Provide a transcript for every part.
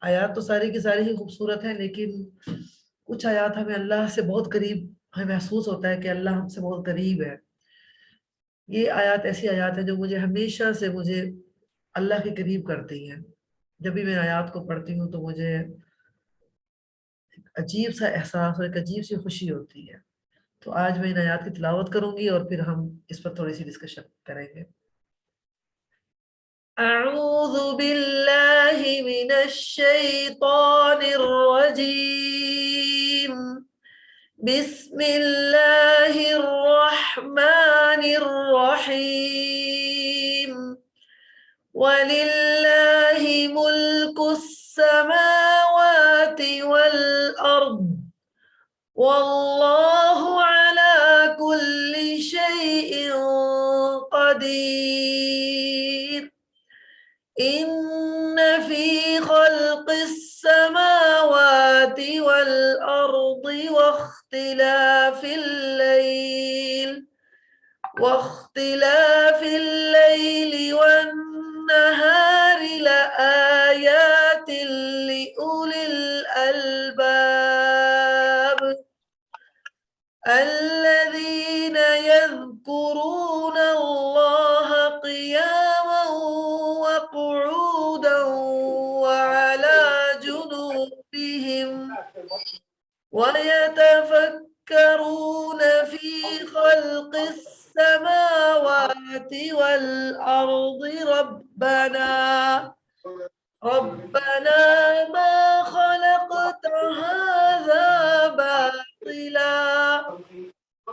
آیات تو ساری کی ساری ہی خوبصورت ہیں، لیکن کچھ آیات ہمیں اللہ سے بہت قریب ہمیں محسوس ہوتا ہے کہ اللہ ہم سے بہت قریب ہے۔ یہ آیات ایسی آیات ہیں جو مجھے ہمیشہ سے مجھے اللہ کے قریب کرتی ہیں۔ جب بھی میں آیات کو پڑھتی ہوں تو مجھے ایک عجیب سا احساس اور ایک عجیب سی خوشی ہوتی ہے۔ تو آج میں ان آیات کی تلاوت کروں گی اور پھر ہم اس پر تھوڑی سی ڈسکشن کریں گے۔ اعوذ باللہ من الشیطان الرجیم، بسم اللہ الرحمن الرحیم، وَلِلَّهِ مُلْكُ السَّمَاوَاتِ وَالْأَرْضِ وَاللَّهُ عَلَى كُلِّ شَيْءٍ قَدِيرٌ إِنَّ فِي خَلْقِ السَّمَاوَاتِ وَالْأَرْضِ واختلاف الليل والنهار لآيات لأولي الألباب الذين يذكرون الله قياما وقعودا وعلى جنوبهم ويتفكرون في خلق السماوات والأرض ربنا ما خلقت هذا باطلا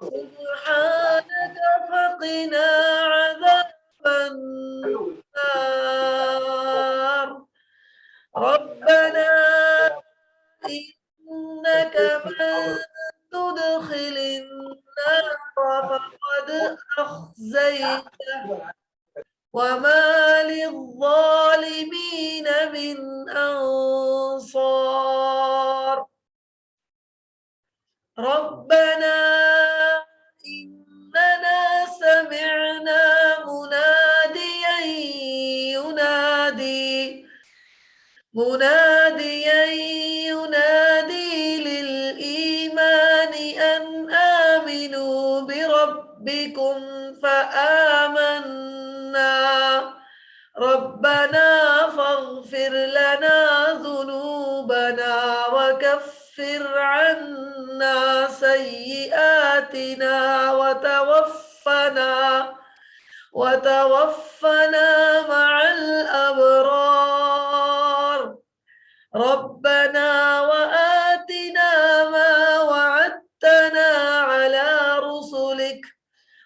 سبحانك فقنا عذاب النار ربنا إنك من تدخل النار فقد أخزيته وما للظالمين من أنصار ربنا إننا سمعنا مناديا ينادي للإيمان أن آمنوا بربكم فآمنا ربنا فاغفر لنا ذنوبنا وكفر عنا سيئاتنا وتوفنا مع الأبرار ربنا وآتنا ما وعدتنا على رسلك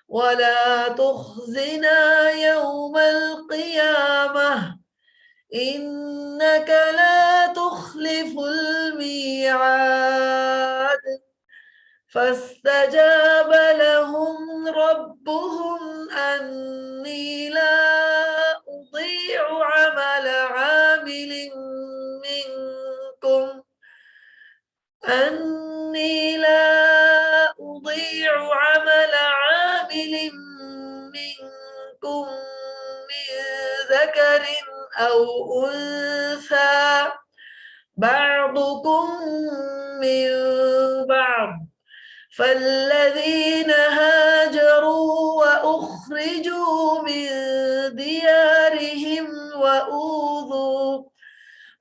ولا تخزنا يوم القيامة إنك لا تخلف الميعاد فاستجاب لهم ربهم أني لا أضيع عمل عامل منكم من ذكر أو أنثى بعضكم من بعض فالذين هاجروا وأخرجوا من ديارهم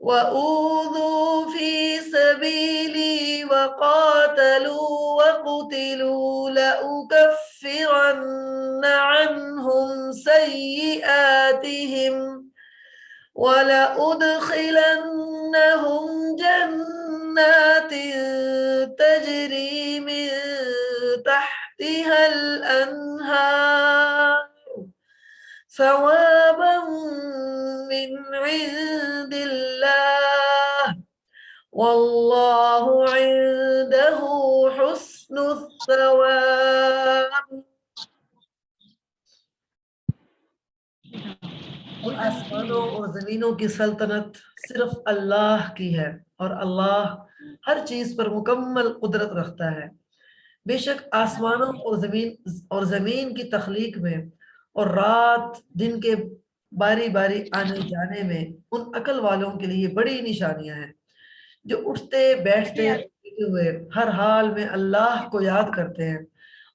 وأوذوا في سبيلي وقاتلوا وقتلوا لأكفرن عنهم سيئاتهم ولأدخلنهم جنات تجري من تحتها الأنهار ثوابا من عند الله والله عنده حسن الثواب۔ آسمانوں اور زمینوں کی سلطنت صرف اللہ کی ہے اور اللہ ہر چیز پر مکمل قدرت رکھتا ہے۔ بے شک آسمانوں اور زمین کی تخلیق میں اور رات دن کے باری باری آنے جانے میں ان عقل والوں کے لیے بڑی نشانیاں ہیں جو اٹھتے بیٹھتے ہوئے ہر حال میں اللہ کو یاد کرتے ہیں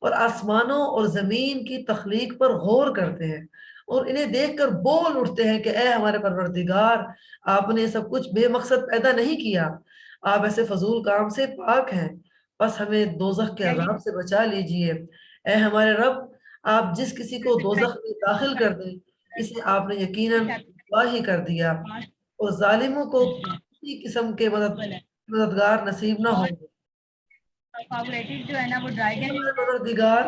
اور آسمانوں اور زمین کی تخلیق پر غور کرتے ہیں اور انہیں دیکھ کر بول اٹھتے ہیں کہ اے ہمارے پروردگار، آپ نے سب کچھ بے مقصد پیدا نہیں کیا، آپ ایسے فضول کام سے پاک ہیں، بس ہمیں دوزخ کے عذاب سے بچا لیجئے۔ اے ہمارے رب، آپ جس کسی کو دوزخ میں داخل کر دیں اسے آپ نے یقیناً واہی کر دیا، اور ظالموں کو کسی قسم کے مددگار نصیب نہ ہوں گے۔ جو ہے نا وہ ڈرائیگن پروردگار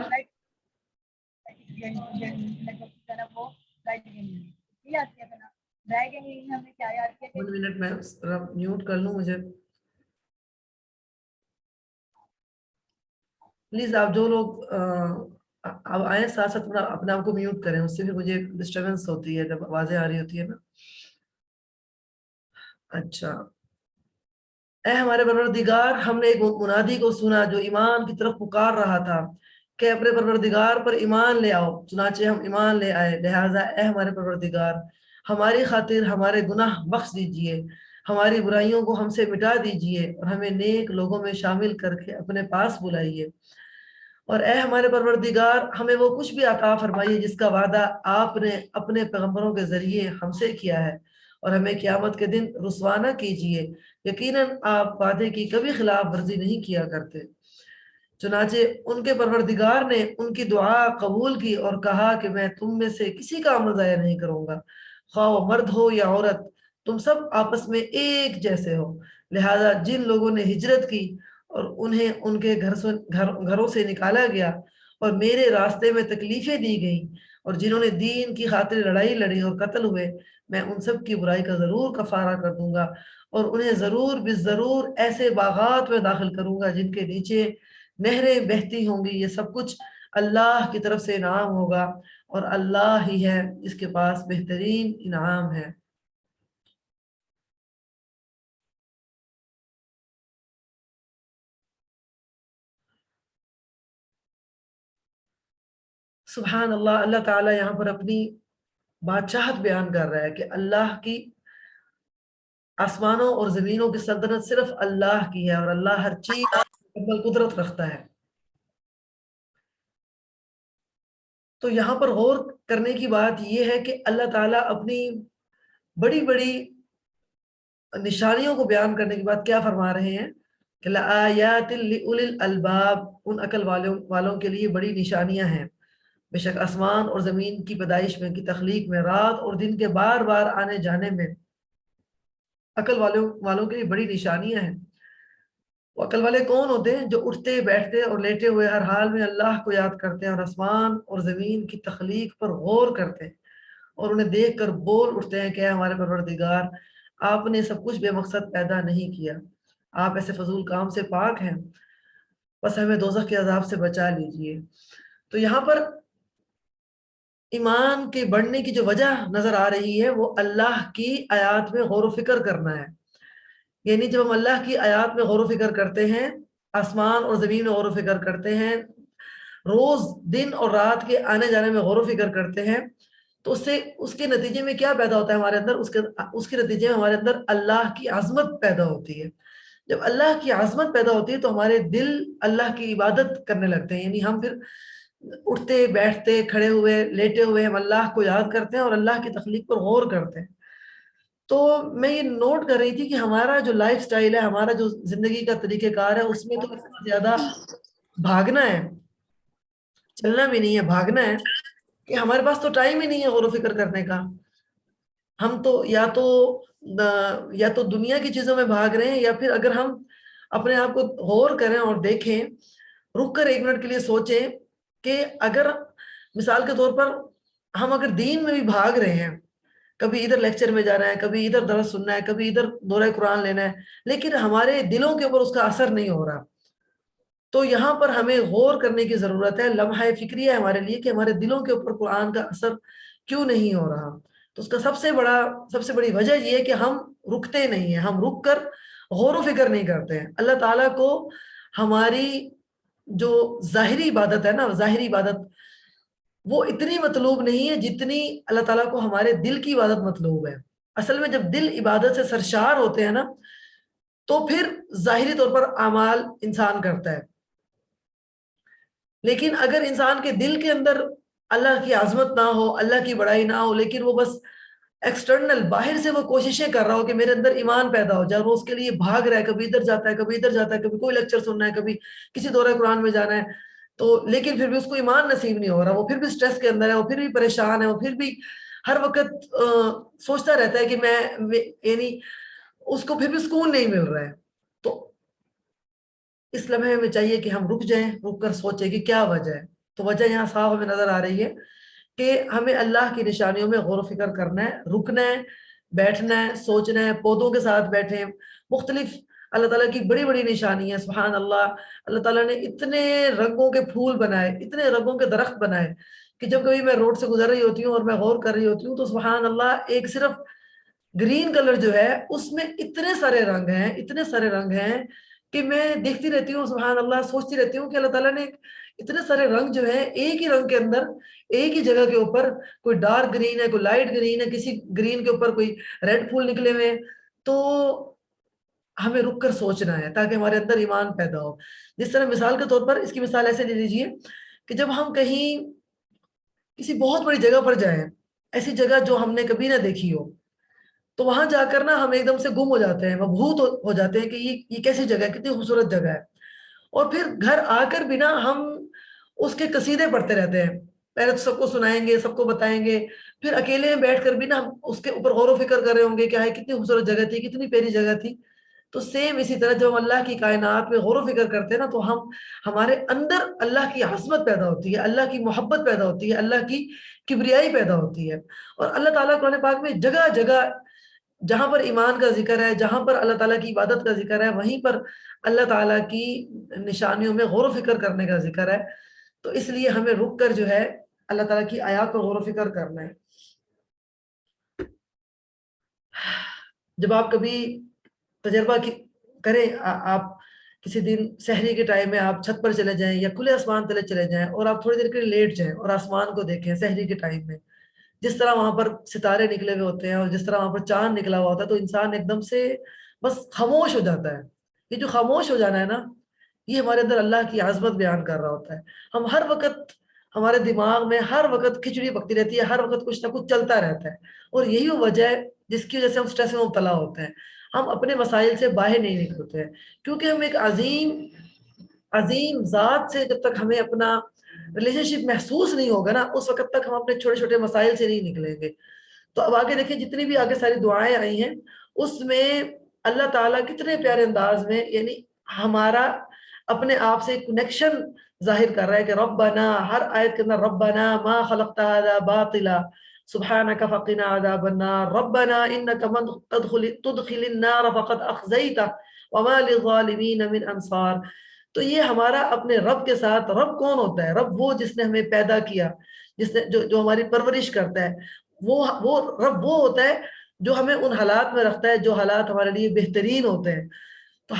منٹ میں میوٹ کر لوں، مجھے پلیز آپ جو لوگ اب آئے ساتھ ساتھ اپنے آپ کو میوٹ کریں، اس سے بھی مجھے ڈسٹربنس ہوتی ہے جب آوازیں آ رہی ہوتی ہے نا۔ اچھا، اے ہمارے پروردگار، ہم نے ایک منادی کو سنا جو ایمان کی طرف پکار رہا تھا کہ اپنے پروردگار پر ایمان لے آؤ، چنانچہ ہم ایمان لے آئے، لہٰذا اے ہمارے پروردگار، ہماری خاطر ہمارے گناہ بخش دیجئے، ہماری برائیوں کو ہم سے مٹا دیجئے اور ہمیں نیک لوگوں میں شامل کر کے اپنے پاس بلائیے، اور اے ہمارے پروردگار، ہمیں وہ کچھ بھی عطا فرمائیے جس کا وعدہ آپ نے اپنے پیغمبروں کے ذریعے ہم سے کیا ہے، اور ہمیں قیامت کے دن رسوا نہ کیجیے، یقیناً آپ وعدے کی کبھی خلاف ورزی نہیں کیا کرتے۔ چنانچہ ان کے پروردگار نے ان کی دعا قبول کی اور کہا کہ میں تم میں سے کسی کا عمل ضائع نہیں کروں گا، خواہ وہ مرد ہو یا عورت، تم سب آپس میں ایک جیسے ہو، لہذا جن لوگوں نے ہجرت کی اور انہیں ان کے گھروں سے نکالا گیا اور میرے راستے میں تکلیفیں دی گئیں، اور جنہوں نے دین کی خاطر لڑائی لڑی اور قتل ہوئے، میں ان سب کی برائی کا ضرور کفارہ کر دوں گا اور انہیں ضرور بالضرور ایسے باغات میں داخل کروں گا جن کے نیچے نہریں بہتی ہوں گی، یہ سب کچھ اللہ کی طرف سے انعام ہوگا اور اللہ ہی ہے جس کے پاس بہترین انعام ہے۔ سبحان اللہ، اللہ تعالیٰ یہاں پر اپنی بادشاہت بیان کر رہا ہے کہ اللہ کی آسمانوں اور زمینوں کی سلطنت صرف اللہ کی ہے اور اللہ ہر چیز پر قدرت رکھتا ہے۔ تو یہاں پر غور کرنے کی بات یہ ہے کہ اللہ تعالیٰ اپنی بڑی بڑی نشانیوں کو بیان کرنے کے بعد کیا فرما رہے ہیں کہ لآیات لأولی الالباب، ان عقل والوں کے لیے بڑی نشانیاں ہیں، بے شک آسمان اور زمین کی پیدائش میں، کی تخلیق میں، رات اور دن کے بار بار آنے جانے میں عقل والوں کے لیے بڑی نشانیاں ہیں۔ وہ عقل والے کون ہوتے ہیں؟ جو اٹھتے بیٹھتے اور لیٹے ہوئے ہر حال میں اللہ کو یاد کرتے ہیں اور آسمان اور زمین کی تخلیق پر غور کرتے ہیں اور انہیں دیکھ کر بول اٹھتے ہیں کہ اے ہمارے پروردگار، آپ نے سب کچھ بے مقصد پیدا نہیں کیا، آپ ایسے فضول کام سے پاک ہیں، بس ہمیں دوزخ کے عذاب سے بچا لیجئے۔ تو یہاں پر ایمان کے بڑھنے کی جو وجہ نظر آ رہی ہے وہ اللہ کی آیات میں غور و فکر کرنا ہے، یعنی جب ہم اللہ کی آیات میں غور و فکر کرتے ہیں، آسمان اور زمین میں غور و فکر کرتے ہیں، روز دن اور رات کے آنے جانے میں غور و فکر کرتے ہیں، تو اس کے نتیجے میں کیا پیدا ہوتا ہے ہمارے اندر؟ اس کے نتیجے میں ہمارے اندر اللہ کی عظمت پیدا ہوتی ہے۔ جب اللہ کی عظمت پیدا ہوتی ہے تو ہمارے دل اللہ کی عبادت کرنے لگتے ہیں، یعنی ہم پھر اٹھتے بیٹھتے کھڑے ہوئے لیٹے ہوئے ہم اللہ کو یاد کرتے ہیں اور اللہ کی تخلیق پر غور کرتے ہیں۔ تو میں یہ نوٹ کر رہی تھی کہ ہمارا جو لائف سٹائل ہے، ہمارا جو زندگی کا طریقہ کار ہے، اس میں تو اتنا زیادہ بھاگنا ہے، چلنا بھی نہیں ہے، بھاگنا ہے کہ ہمارے پاس تو ٹائم ہی نہیں ہے غور و فکر کرنے کا۔ ہم تو یا تو دنیا کی چیزوں میں بھاگ رہے ہیں، یا پھر اگر ہم اپنے آپ کو غور کریں اور دیکھیں، رک کر ایک منٹ کے لیے سوچیں کہ اگر مثال کے طور پر ہم اگر دین میں بھی بھاگ رہے ہیں، کبھی ادھر لیکچر میں جانا ہے، کبھی ادھر درس سننا ہے، کبھی ادھر دورہ قرآن لینا ہے، لیکن ہمارے دلوں کے اوپر اس کا اثر نہیں ہو رہا، تو یہاں پر ہمیں غور کرنے کی ضرورت ہے، لمحہ فکری ہے ہمارے لیے کہ ہمارے دلوں کے اوپر قرآن کا اثر کیوں نہیں ہو رہا۔ تو اس کا سب سے بڑی وجہ یہ ہے کہ ہم رکتے نہیں ہیں، ہم رک کر غور و فکر نہیں کرتے ہیں۔ اللہ تعالیٰ کو ہماری جو ظاہری عبادت ہے نا، ظاہری عبادت وہ اتنی مطلوب نہیں ہے جتنی اللہ تعالیٰ کو ہمارے دل کی عبادت مطلوب ہے. اصل میں جب دل عبادت سے سرشار ہوتے ہیں نا تو پھر ظاہری طور پر اعمال انسان کرتا ہے. لیکن اگر انسان کے دل کے اندر اللہ کی عظمت نہ ہو, اللہ کی بڑائی نہ ہو, لیکن وہ بس ایکسٹرنل باہر سے وہ کوششیں کر رہا ہو کہ میرے اندر ایمان پیدا ہو جائے, وہ اس کے لیے بھاگ رہا ہے, کبھی ادھر جاتا ہے, کبھی ادھر جاتا ہے, کبھی کوئی لیکچر سننا ہے, کبھی کسی دورہ قرآن میں جانا ہے, تو لیکن پھر بھی اس کو ایمان نصیب نہیں ہو رہا, وہ پھر بھی سٹریس کے اندر ہے, وہ پھر بھی پریشان ہے, وہ پھر بھی ہر وقت سوچتا رہتا ہے کہ میں یعنی اس کو پھر بھی سکون نہیں مل رہا ہے. تو اس لمحے میں چاہیے کہ ہم رک جائیں, رک کر سوچیں کہ کیا وجہ ہے. تو وجہ یہاں صاف ہمیں نظر آ رہی ہے کہ ہمیں اللہ کی نشانیوں میں غور و فکر کرنا ہے, رکنا ہے, بیٹھنا ہے, سوچنا ہے, پودوں کے ساتھ بیٹھیں, مختلف اللہ تعالیٰ کی بڑی بڑی نشانی ہے. سبحان اللہ, اللہ تعالیٰ نے اتنے رنگوں کے پھول بنائے, اتنے رنگوں کے درخت بنائے کہ جب کبھی میں روڈ سے گزر رہی ہوتی ہوں اور میں غور کر رہی ہوتی ہوں تو سبحان اللہ ایک صرف گرین کلر جو ہے اس میں اتنے سارے رنگ ہیں, اتنے سارے رنگ ہیں کہ میں دیکھتی رہتی ہوں. سبحان اللہ, سوچتی رہتی ہوں کہ اللہ تعالیٰ نے اتنے سارے رنگ جو ہیں ایک ہی رنگ کے اندر, ایک ہی جگہ کے اوپر, کوئی ڈارک گرین ہے, کوئی لائٹ گرین ہے, کسی گرین کے اوپر کوئی ریڈ پھول نکلے ہوئے, تو ہمیں رک کر سوچنا ہے تاکہ ہمارے اندر ایمان پیدا ہو. جس طرح مثال کے طور پر اس کی مثال ایسے لے لیجئے کہ جب ہم کہیں کسی بہت بڑی جگہ پر جائیں, ایسی جگہ جو ہم نے کبھی نہ دیکھی ہو, تو وہاں جا کر نا ہم ایک دم سے گم ہو جاتے ہیں, مبہوت ہو جاتے ہیں کہ یہ کیسی جگہ ہے, کتنی خوبصورت جگہ ہے. اور پھر گھر آ کر بھی نا ہم اس کے قصیدے پڑھتے رہتے ہیں, پہلے تو سب کو سنائیں گے, سب کو بتائیں گے, پھر اکیلے میں بیٹھ کر بھی نا ہم اس کے اوپر غور و فکر کر رہے ہوں گے کہ ہاں کتنی خوبصورت جگہ تھی, کتنی پیاری جگہ تھی. تو سیم اسی طرح جب ہم اللہ کی کائنات میں غور و فکر کرتے ہیں نا تو ہمارے اندر اللہ کی عظمت پیدا ہوتی ہے, اللہ کی محبت پیدا ہوتی ہے, اللہ کی کبریائی پیدا ہوتی ہے. اور اللہ تعالیٰ قرآن پاک میں جگہ جگہ جہاں پر ایمان کا ذکر ہے, جہاں پر اللہ تعالیٰ کی عبادت کا ذکر ہے, وہیں پر اللہ تعالیٰ کی نشانیوں میں غور و فکر کرنے کا ذکر ہے. تو اس لیے ہمیں رک کر جو ہے اللہ تعالیٰ کی آیات پر غور و فکر کرنا ہے. جب آپ کبھی تجربہ کریں, آپ کسی دن سحری کے ٹائم میں آپ چھت پر چلے جائیں یا کھلے آسمان تلے چلے جائیں اور آپ تھوڑی دیر کے لیے لیٹ جائیں اور آسمان کو دیکھیں سحری کے ٹائم میں, جس طرح وہاں پر ستارے نکلے ہوئے ہوتے ہیں اور جس طرح وہاں پر چاند نکلا ہوا ہوتا ہے, تو انسان ایک دم سے بس خاموش ہو جاتا ہے. یہ جو خاموش ہو جانا ہے نا, یہ ہمارے اندر اللہ کی عظمت بیان کر رہا ہوتا ہے. ہم ہر وقت, ہمارے دماغ میں ہر وقت کھچڑی پکتی رہتی ہے, ہر وقت کچھ نہ کچھ چلتا رہتا ہے, اور یہی وہ وجہ ہے جس کی وجہ سے ہم سٹریس میں مبتلا ہوتے ہیں. ہم اپنے مسائل سے باہر نہیں نکلتے ہیں کیونکہ ہم ایک عظیم ذات سے جب تک ہمیں اپنا ریلیشن شپ محسوس نہیں ہوگا نا, اس وقت تک ہم اپنے چھوٹے چھوٹے مسائل سے نہیں نکلیں گے. تو اب آگے دیکھیں, جتنی بھی آگے ساری دعائیں آئی ہیں اس میں اللہ تعالیٰ کتنے پیارے انداز میں یعنی ہمارا اپنے آپ سے کنیکشن ظاہر کر رہا ہے کہ ربنا, ہر آیت کے اندر ربنا ما خلقت هذا باطلا سبحانك فقنا عذاب النار ربنا انك من تدخل النار فقد اخزيته وما للظالمين من انصار. تو یہ ہمارا اپنے رب کے ساتھ, رب کون ہوتا ہے؟ رب وہ جس نے ہمیں پیدا کیا, جس نے جو ہماری پرورش کرتا ہے, وہ رب وہ ہوتا ہے جو ہمیں ان حالات میں رکھتا ہے جو حالات ہمارے لیے بہترین ہوتے ہیں. تو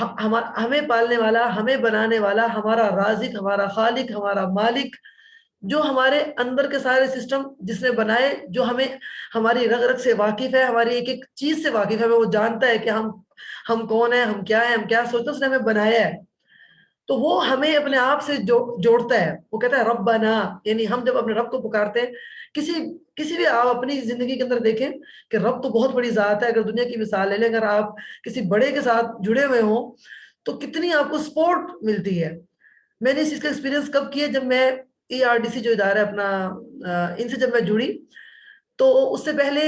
ہمیں پالنے والا, ہمیں بنانے والا, ہمارا رازق, ہمارا خالق, ہمارا مالک, جو ہمارے اندر کے سارے سسٹم جس نے بنائے, جو ہمیں ہماری رگ رگ سے واقف ہے, ہماری ایک ایک چیز سے واقف ہے, ہمیں وہ جانتا ہے کہ ہم کون ہیں, ہم کیا ہیں, ہم کیا سوچتے ہیں, اس نے ہمیں بنایا ہے. تو وہ ہمیں اپنے آپ سے جوڑتا ہے. وہ کہتا ہے ربنا, یعنی ہم جب اپنے رب کو پکارتے ہیں, کسی بھی آپ اپنی زندگی کے اندر دیکھیں کہ رب تو بہت بڑی ذات ہے. اگر دنیا کی مثال لے لیں, اگر آپ کسی بڑے کے ساتھ جڑے ہوئے ہوں تو کتنی آپ کو سپورٹ ملتی ہے. میں نے اس چیز کا ایکسپیرینس کب کیا, جب میں ERDC جو ادارہ ہے اپنا, ان سے جب میں جڑی تو اس سے پہلے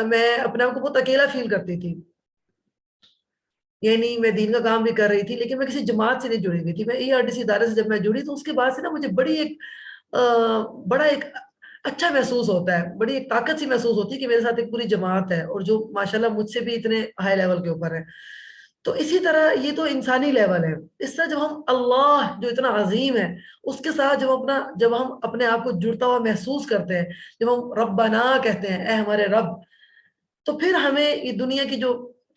میں اپنے آپ کو بہت اکیلا فیل کرتی تھی. یعنی میں دین کا کام بھی کر رہی تھی لیکن میں کسی جماعت سے نہیں جڑی ہوئی تھی. میں ERDC ادارے سے جب میں جڑی تو اس کے بعد سے نا مجھے بڑا ایک اچھا محسوس ہوتا ہے, بڑی ایک طاقت سی محسوس ہوتی ہے کہ میرے ساتھ ایک پوری جماعت ہے اور جو ماشاءاللہ مجھ سے بھی اتنے ہائی لیول کے اوپر ہے. تو اسی طرح یہ تو انسانی لیول ہے. اس طرح جب ہم اللہ جو اتنا عظیم ہے اس کے ساتھ جب ہم اپنے آپ کو جڑتا ہوا محسوس کرتے ہیں, جب ہم ربنا کہتے ہیں, اے ہمارے رب, تو پھر ہمیں یہ دنیا کی جو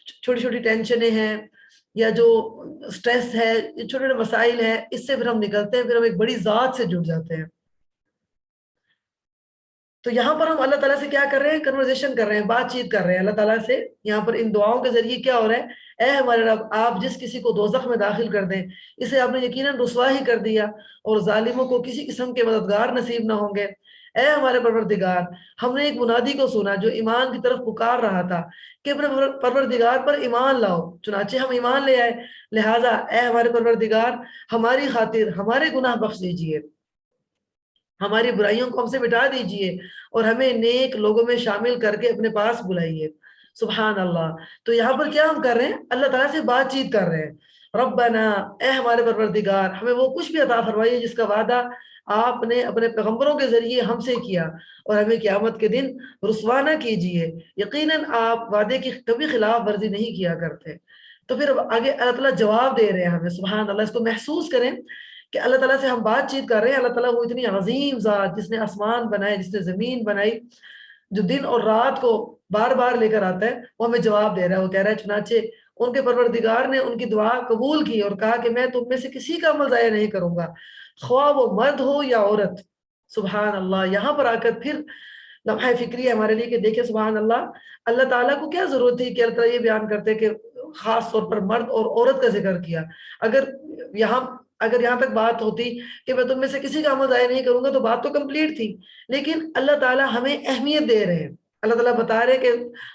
چھوٹی چھوٹی ٹینشنیں ہیں یا جو سٹریس ہے, چھوٹے چھوٹے مسائل ہیں, اس سے پھر ہم نکلتے ہیں, پھر ہم ایک بڑی ذات سے جڑ جاتے ہیں. تو یہاں پر ہم اللہ تعالیٰ سے کیا کر رہے ہیں؟ کنورزیشن کر رہے ہیں، بات چیت کر رہے ہیں اللہ تعالیٰ سے. یہاں پر ان دعاؤں کے ذریعے کیا ہو رہا ہے؟ اے ہمارے رب، آپ جس کسی کو دوزخ میں داخل کر دیں اسے آپ نے یقیناً رسوا ہی کر دیا، اور ظالموں کو کسی قسم کے مددگار نصیب نہ ہوں گے. اے ہمارے پروردگار، ہم نے ایک منادی کو سنا جو ایمان کی طرف پکار رہا تھا کہ اپنے پروردگار پر ایمان لاؤ، چنانچہ ہم ایمان لے آئے. لہٰذا اے ہمارے پروردگار، ہماری خاطر ہمارے گناہ بخش دیجیے، ہماری برائیوں کو ہم سے مٹا دیجئے، اور ہمیں نیک لوگوں میں شامل کر کے اپنے پاس بلائیے. سبحان اللہ. تو یہاں پر کیا ہم کر رہے ہیں؟ اللہ تعالیٰ سے بات چیت کر رہے ہیں. ربنا، اے ہمارے پروردگار، ہمیں وہ کچھ بھی عطا فرمائیے جس کا وعدہ آپ نے اپنے پیغمبروں کے ذریعے ہم سے کیا، اور ہمیں قیامت کے دن رسوا نہ کیجئے، یقیناً آپ وعدے کی کبھی خلاف ورزی نہیں کیا کرتے. تو پھر آگے اللہ تعالیٰ جواب دے رہے ہیں ہمیں. سبحان اللہ. اس کو محسوس کریں کہ اللہ تعالیٰ سے ہم بات چیت کر رہے ہیں. اللہ تعالیٰ وہ اتنی عظیم ذات جس نے آسمان بنائے، جس نے زمین بنائی، جو دن اور رات کو بار بار لے کر آتا ہے، وہ ہمیں جواب دے رہا ہے. وہ کہہ رہا ہے چنانچہ ان کے پروردگار نے ان کی دعا قبول کی اور کہا کہ میں تم میں سے کسی کا عمل ضائع نہیں کروں گا، خواہ وہ مرد ہو یا عورت. سبحان اللہ. یہاں پر آ کر پھر لمحہ فکری ہے ہمارے لیے کہ دیکھیں سبحان اللہ، اللہ تعالیٰ کو کیا ضرورت تھی کہ اللہ تعالیٰ یہ بیان کرتے کہ خاص طور پر مرد اور عورت کا ذکر کیا. اگر یہاں تک بات ہوتی کہ میں تم میں سے کسی کا عمل ضائع نہیں کروں گا تو بات تو کمپلیٹ تھی. لیکن اللہ تعالیٰ ہمیں اہمیت دے رہے ہیں. اللہ تعالیٰ بتا رہے کہ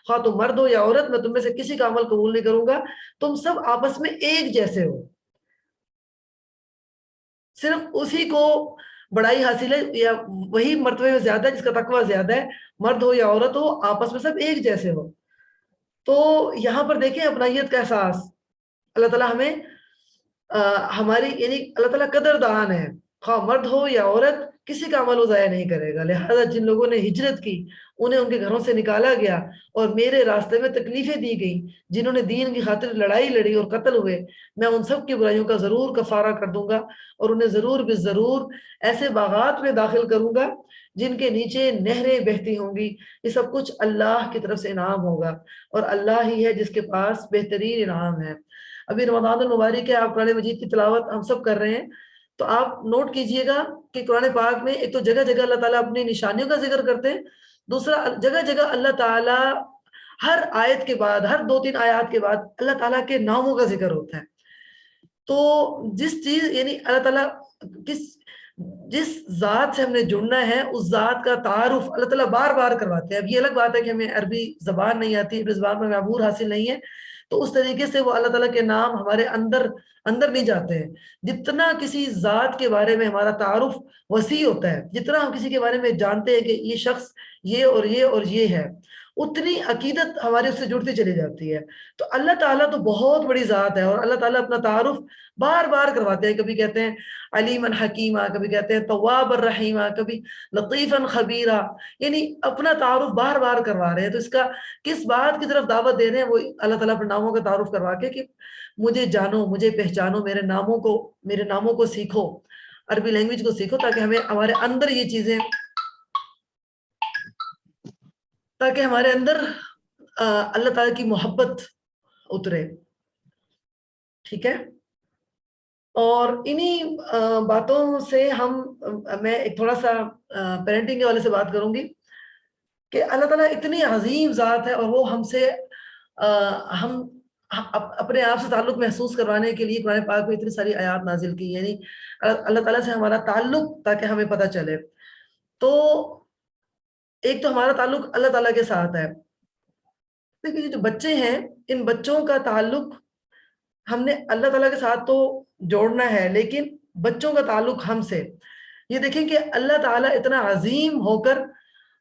خواہ تم مرد ہو یا عورت، میں تم میں سے کسی کا عمل قبول نہیں کروں گا، تم سب آپس میں ایک جیسے ہو. صرف اسی کو بڑائی حاصل ہے، یا وہی مرتبے میں زیادہ ہے جس کا تقوی زیادہ ہے. مرد ہو یا عورت ہو، آپس میں سب ایک جیسے ہو. تو یہاں پر دیکھیں اپنائیت کا احساس. اللہ تعالیٰ ہمیں ہماری یعنی اللہ تعالیٰ قدردان ہے، خواہ مرد ہو یا عورت کسی کا عمل وہ ضائع نہیں کرے گا. لہذا جن لوگوں نے ہجرت کی انہیں ان کے گھروں سے نکالا گیا اور میرے راستے میں تکلیفیں دی گئیں، جنہوں نے دین کی خاطر لڑائی لڑی اور قتل ہوئے، میں ان سب کی برائیوں کا ضرور کفارہ کر دوں گا، اور انہیں ضرور ضرور ایسے باغات میں داخل کروں گا جن کے نیچے نہریں بہتی ہوں گی. یہ سب کچھ اللہ کی طرف سے انعام ہوگا، اور اللہ ہی ہے جس کے پاس بہترین انعام ہے. ابھی رمضان المبارک ہے، آپ قرآن مجید کی تلاوت ہم سب کر رہے ہیں، تو آپ نوٹ کیجئے گا کہ قرآن پاک میں ایک تو جگہ جگہ اللہ تعالیٰ اپنی نشانیوں کا ذکر کرتے ہیں، دوسرا جگہ جگہ اللہ تعالیٰ ہر آیت کے بعد، ہر 2-3 آیات کے بعد اللہ تعالیٰ کے ناموں کا ذکر ہوتا ہے. تو جس چیز یعنی اللہ تعالیٰ جس ذات سے ہم نے جڑنا ہے اس ذات کا تعارف اللہ تعالیٰ بار بار کرواتے ہیں. اب یہ الگ بات ہے کہ ہمیں عربی زبان نہیں آتی، عربی زبان میں عبور حاصل نہیں ہے، تو اس طریقے سے وہ اللہ تعالیٰ کے نام ہمارے اندر نہیں جاتے ہیں. جتنا کسی ذات کے بارے میں ہمارا تعارف وسیع ہوتا ہے، جتنا ہم کسی کے بارے میں جانتے ہیں کہ یہ شخص یہ اور یہ اور یہ ہے، اتنی عقیدت ہماری اس سے جڑتی چلی جاتی ہے. تو اللہ تعالیٰ تو بہت بڑی ذات ہے، اور اللہ تعالیٰ اپنا تعارف بار بار کرواتے ہیں. کبھی کہتے ہیں علیمًا حکیمہ، کبھی کہتے ہیں تواب الرحیمہ، کبھی لطیفاً خبیرہ، یعنی اپنا تعارف بار بار کروا رہے ہیں. تو اس کا کس بات کی طرف دعوت دے رہے ہیں؟ وہ اللہ تعالیٰ اپنے ناموں کا تعارف کروا کے کہ مجھے جانو، مجھے پہچانو، میرے ناموں کو سیکھو، عربی لینگویج کو سیکھو، تاکہ ہمارے اندر یہ چیزیں، تاکہ ہمارے اندر اللہ تعالیٰ کی محبت اترے. ٹھیک ہے. اور انہی باتوں سے میں ایک تھوڑا سا پیرنٹنگ کے والے سے بات کروں گی کہ اللہ تعالیٰ اتنی عظیم ذات ہے، اور وہ ہم سے ہم اپنے آپ سے تعلق محسوس کروانے کے لیے قرآن پاک میں اتنی ساری آیات نازل کی، یعنی اللہ تعالیٰ سے ہمارا تعلق تاکہ ہمیں پتہ چلے. تو ایک تو ہمارا تعلق اللہ تعالیٰ کے ساتھ ہے. دیکھیے جو بچے ہیں، ان بچوں کا تعلق ہم نے اللہ تعالیٰ کے ساتھ تو جوڑنا ہے، لیکن بچوں کا تعلق ہم سے. یہ دیکھیں کہ اللہ تعالیٰ اتنا عظیم ہو کر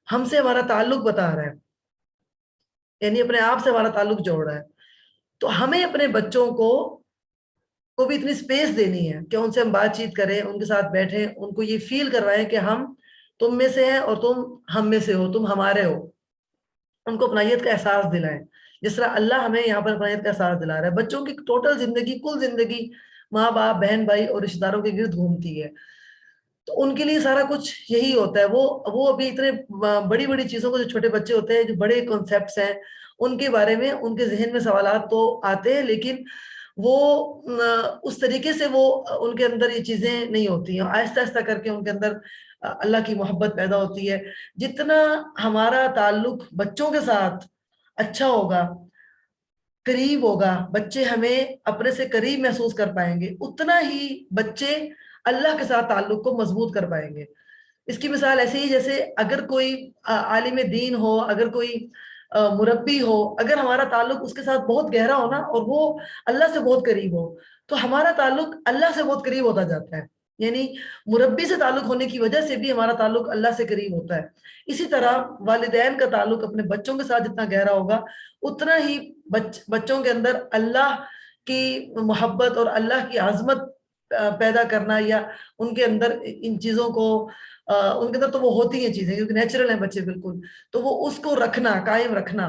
ہم سے ہمارا تعلق بتا رہا ہے، یعنی اپنے آپ سے ہمارا تعلق جوڑ رہا ہے. تو ہمیں اپنے بچوں کو بھی اتنی سپیس دینی ہے کہ ان سے ہم بات چیت کریں، ان کے ساتھ بیٹھیں، ان کو یہ فیل کروائیں کہ ہم تم میں سے ہیں اور تم ہم میں سے ہو، تم ہمارے ہو. ان کو اپنائیت کا احساس دلائیں، جس طرح اللہ ہمیں یہاں پر اپنائیت کا احساس دلا رہا ہے. بچوں کی ٹوٹل زندگی، کل زندگی ماں باپ، بہن بھائی اور رشتہ داروں کے گرد گھومتی ہے. تو ان کے لیے سارا کچھ یہی ہوتا ہے. وہ ابھی اتنے بڑی بڑی چیزوں کو، جو چھوٹے بچے ہوتے ہیں، جو بڑے کانسیپٹس ہیں، ان کے بارے میں ان کے ذہن میں سوالات تو آتے ہیں، لیکن وہ اس طریقے سے وہ ان کے اندر یہ چیزیں نہیں ہوتی ہیں. آہستہ آہستہ کر کے ان کے اندر اللہ کی محبت پیدا ہوتی ہے. جتنا ہمارا تعلق بچوں کے ساتھ اچھا ہوگا, قریب ہوگا, بچے ہمیں اپنے سے قریب محسوس کر پائیں گے, اتنا ہی بچے اللہ کے ساتھ تعلق کو مضبوط کر پائیں گے. اس کی مثال ایسے ہی جیسے اگر کوئی عالم دین ہو, اگر کوئی مربی ہو, اگر ہمارا تعلق اس کے ساتھ بہت گہرا ہو نا اور وہ اللہ سے بہت قریب ہو, تو ہمارا تعلق اللہ سے بہت قریب ہوتا جاتا ہے. یعنی مربی سے تعلق ہونے کی وجہ سے بھی ہمارا تعلق اللہ سے قریب ہوتا ہے. اسی طرح والدین کا تعلق اپنے بچوں کے ساتھ جتنا گہرا ہوگا, اتنا ہی بچوں کے اندر اللہ کی محبت اور اللہ کی عظمت پیدا کرنا, یا ان کے اندر ان چیزوں کو, ان کے اندر تو وہ ہوتی ہیں چیزیں کیونکہ نیچرل ہیں بچے بالکل, تو وہ اس کو رکھنا, قائم رکھنا,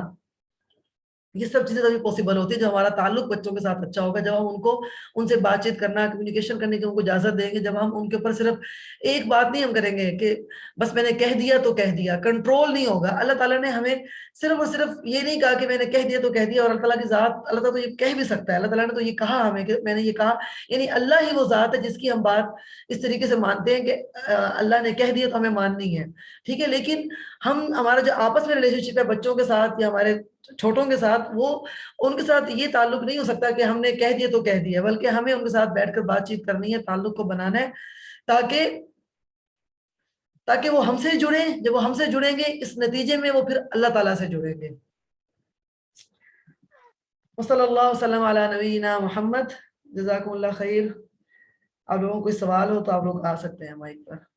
یہ سب چیزیں تبھی پاسبل ہوتی ہے جب ہمارا تعلق بچوں کے ساتھ اچھا ہوگا, جب ہم ان کو ان سے بات چیت کرنا, کمیونیکیشن کرنے کی ان کو اجازت دیں گے, جب ہم ان کے اوپر صرف ایک بات نہیں ہم کریں گے کہ بس میں نے کہہ دیا تو کہہ دیا, کنٹرول نہیں ہوگا. اللہ تعالیٰ نے ہمیں صرف اور صرف یہ نہیں کہا کہ میں نے کہہ دیا تو کہہ دیا, اور اللہ تعالیٰ کی ذات, اللہ تعالیٰ تو یہ کہہ بھی سکتا ہے, اللہ تعالیٰ نے تو یہ کہا ہمیں کہ میں نے یہ کہا, یعنی اللہ ہی وہ ذات ہے جس کی ہم بات اس طریقے سے مانتے ہیں کہ اللہ نے کہہ دیا تو ہمیں ماننی ہے, ٹھیک ہے. لیکن ہمارا جو آپس میں ریلیشن شپ ہے بچوں کے ساتھ یا ہمارے چھوٹوں کے ساتھ, وہ ان کے ساتھ یہ تعلق نہیں ہو سکتا کہ ہم نے کہہ دیا تو کہہ دیا, بلکہ ہمیں ان کے ساتھ بیٹھ کر بات چیت کرنی ہے, تعلق کو بنانا ہے, تاکہ وہ ہم سے جڑیں. جب وہ ہم سے جڑیں گے, اس نتیجے میں وہ پھر اللہ تعالیٰ سے جڑیں گے. وصلی اللہ وسلم علی نبینا محمد. جزاکم اللہ خیر. آپ لوگوں کو کوئی سوال ہو تو آپ لوگ آ سکتے ہیں مائک پر.